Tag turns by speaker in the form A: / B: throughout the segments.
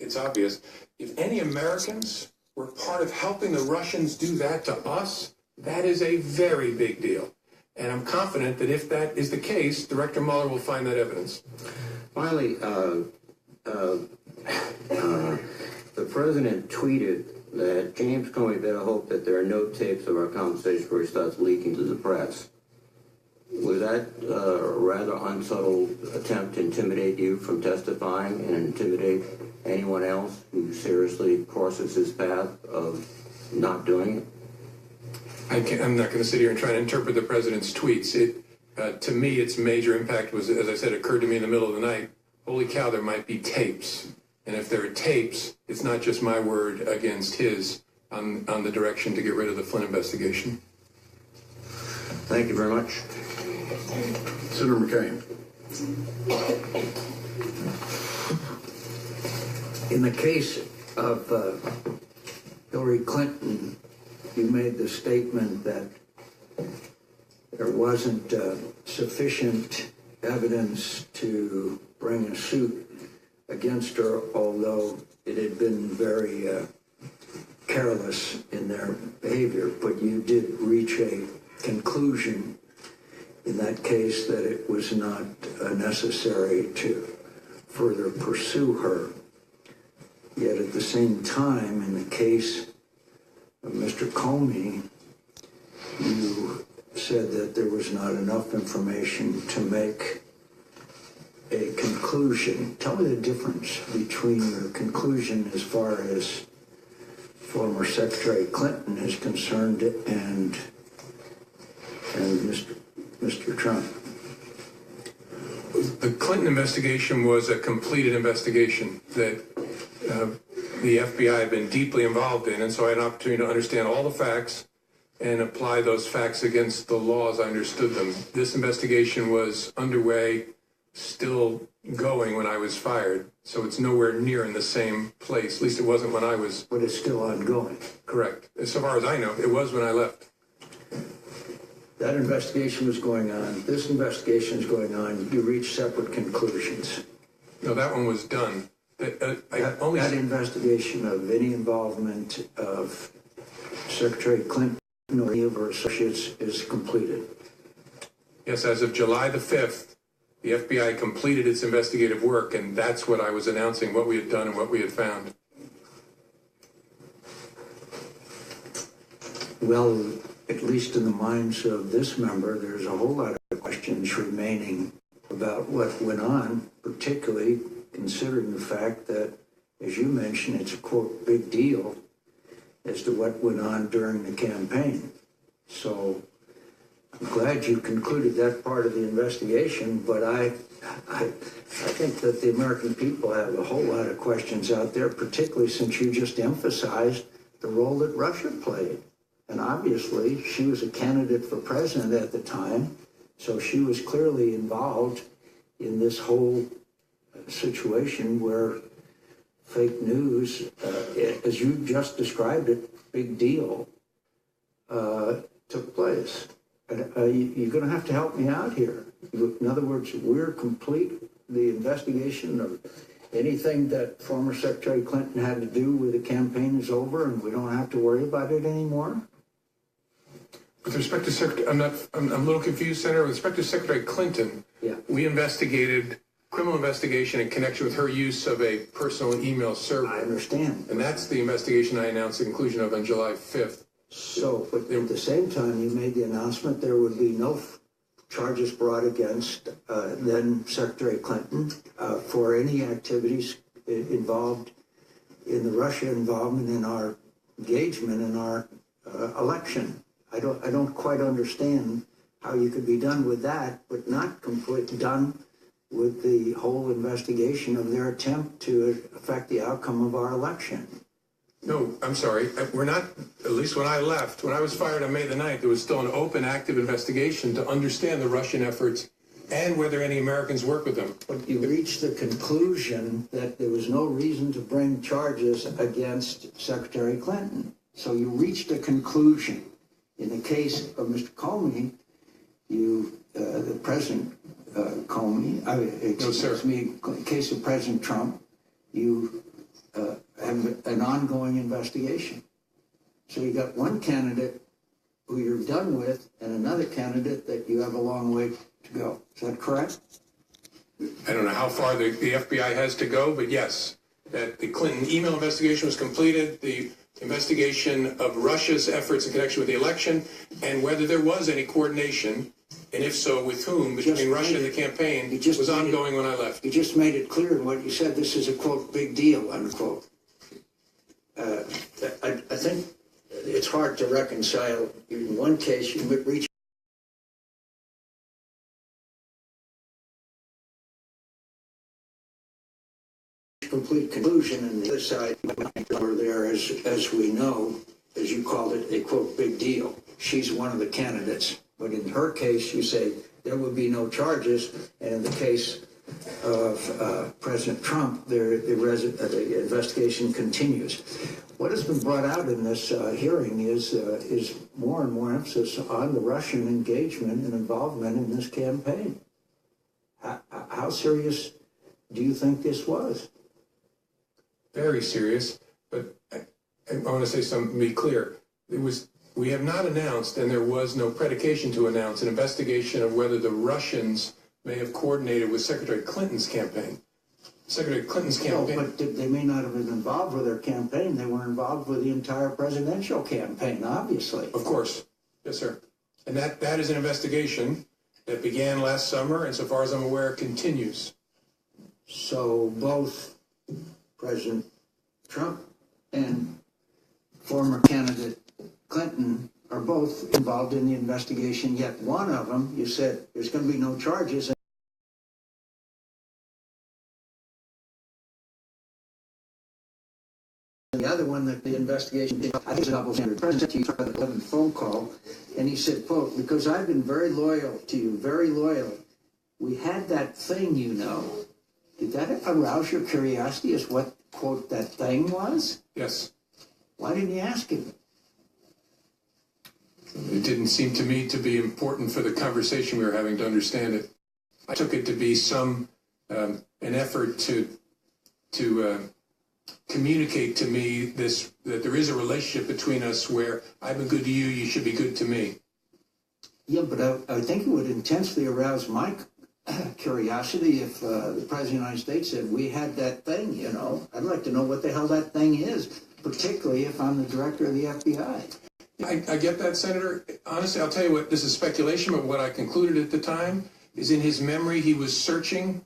A: it's obvious. If any Americans were part of helping the Russians do that to us, that is a very big deal. And I'm confident that if that is the case, Director Mueller will find that evidence.
B: Finally, the president tweeted that James Comey better hope that there are no tapes of our conversation where he starts leaking to the press. Was that a rather unsubtle attempt to intimidate you from testifying and intimidate anyone else who seriously crosses his path of not doing it?
A: I'm not going to sit here and try to interpret the president's tweets. To me, its major impact was, as I said, occurred to me in the middle of the night. Holy cow, there might be tapes. And if there are tapes, it's not just my word against his on the direction to get rid of the Flynn investigation.
B: Thank you very much.
C: Senator McCain.
D: In the case of Hillary Clinton, you made the statement that there wasn't sufficient evidence to bring a suit against her, although it had been very careless in their behavior. But you did reach a conclusion in that case that it was not necessary to further pursue her. Yet at the same time, in the case of Mr. Comey, you said that there was not enough information to make a conclusion. Tell me the difference between your conclusion as far as former Secretary Clinton is concerned and Mr. Trump.
A: The Clinton investigation was a completed investigation that the FBI had been deeply involved in, and so I had an opportunity to understand all the facts and apply those facts against the law as I understood them. This investigation was underway, still going when I was fired, so it's nowhere near in the same place. At least it wasn't when I was...
D: But it's still ongoing.
A: Correct. As far as I know, it was when I left.
D: That investigation was going on. This investigation is going on. You reached separate conclusions.
A: No, that one was done.
D: That investigation of any involvement of Secretary Clinton or any of her associates is completed.
A: Yes, as of July the 5th, the FBI completed its investigative work, and that's what I was announcing, what we had done and what we had found.
D: Well, at least in the minds of this member, there's a whole lot of questions remaining about what went on, particularly considering the fact that, as you mentioned, it's a, quote, big deal as to what went on during the campaign. So I'm glad you concluded that part of the investigation, but I think that the American people have a whole lot of questions out there, particularly since you just emphasized the role that Russia played. And obviously, she was a candidate for president at the time, so she was clearly involved in this whole situation where fake news, as you just described it, big deal, took place. You're going to have to help me out here. In other words, we're complete the investigation of anything that former Secretary Clinton had to do with the campaign is over, and we don't have to worry about it anymore.
A: With respect to Secretary, I'm a little confused, Senator. With respect to Secretary Clinton, we investigated criminal investigation in connection with her use of a personal email server.
D: I understand.
A: And that's the investigation I announced the conclusion of on July 5th.
D: So, but at the same time, you made the announcement there would be no charges brought against then Secretary Clinton for any activities involved in the Russia involvement in our engagement in our election. I don't quite understand how you could be done with that, but not completely done with the whole investigation of their attempt to affect the outcome of our election.
A: No, I'm sorry. We're not, at least when I left, when I was fired on May the 9th, there was still an open, active investigation to understand the Russian efforts and whether any Americans work with them.
D: But you reached the conclusion that there was no reason to bring charges against Secretary Clinton. So you reached a conclusion. In the case of Mr. Comey, the President Comey, in the case of President Trump, you an ongoing investigation. So you got one candidate who you're done with and another candidate that you have a long way to go. Is that correct?
A: I don't know how far the FBI has to go, but yes, that the Clinton email investigation was completed, the investigation of Russia's efforts in connection with the election, and whether there was any coordination, and if so, with whom, between Russia and the campaign, was ongoing when I left.
D: You just made it clear in what you said. This is a, quote, big deal, unquote. I think it's hard to reconcile. In one case, you reach complete conclusion, and the other side over there, as we know, as you called it, a, quote, big deal. She's one of the candidates. But in her case, you say there would be no charges, and in the case of President Trump, the investigation continues. What has been brought out in this hearing is more and more emphasis on the Russian engagement and involvement in this campaign. How serious do you think this was?
A: Very serious, but I want to say something, be clear. We have not announced, and there was no predication to announce, an investigation of whether the Russians may have coordinated with Secretary Clinton's campaign. Secretary Clinton's campaign.
D: No, but they may not have been involved with their campaign. They were involved with the entire presidential campaign, obviously.
A: Of course. Yes, sir. And that is an investigation that began last summer, and so far as I'm aware, continues.
D: So both President Trump and former candidate Clinton are both involved in the investigation, yet one of them, you said there's going to be no charges. And the other one that the investigation did, I think, double standard. President, he took an 11 phone call, and he said, quote, because I've been very loyal to you, very loyal. We had that thing, you know. Did that arouse your curiosity as what, quote, that thing was?
A: Yes.
D: Why didn't you ask him?
A: It didn't seem to me to be important for the conversation we were having to understand it. I took it to be an effort to communicate to me that there is a relationship between us where I've been good to you, you should be good to me.
D: Yeah, but I think it would intensely arouse my curiosity if the President of the United States said, we had that thing, you know. I'd like to know what the hell that thing is, particularly if I'm the director of the FBI.
A: I get that, Senator. Honestly, I'll tell you what, this is speculation, but what I concluded at the time is in his memory, he was searching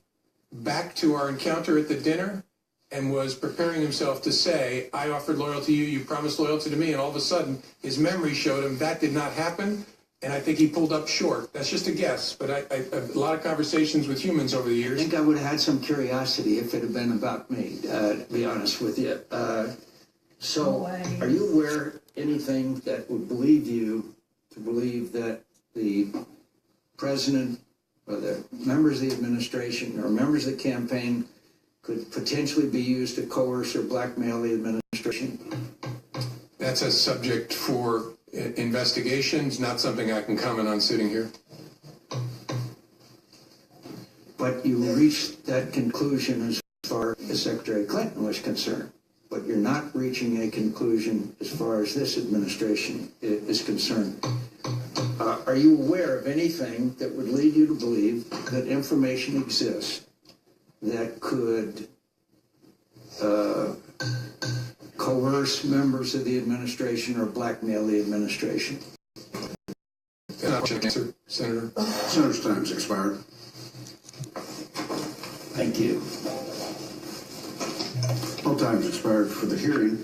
A: back to our encounter at the dinner and was preparing himself to say, I offered loyalty to you, you promised loyalty to me, and all of a sudden, his memory showed him that did not happen, and I think he pulled up short. That's just a guess, but I a lot of conversations with humans over the years.
D: I think I would have had some curiosity if it had been about me, to be honest with you. So, are you aware anything that would lead you to believe that the president or the members of the administration or members of the campaign could potentially be used to coerce or blackmail the administration?
A: That's a subject for investigations, not something I can comment on sitting here.
D: But you reached that conclusion as far as Secretary Clinton was concerned. But you're not reaching a conclusion as far as this administration is concerned. Are you aware of anything that would lead you to believe that information exists that could coerce members of the administration or blackmail the administration?
A: And I'll answer, Senator.
C: Senator's time's expired.
D: Thank you.
C: All time's expired for the hearing.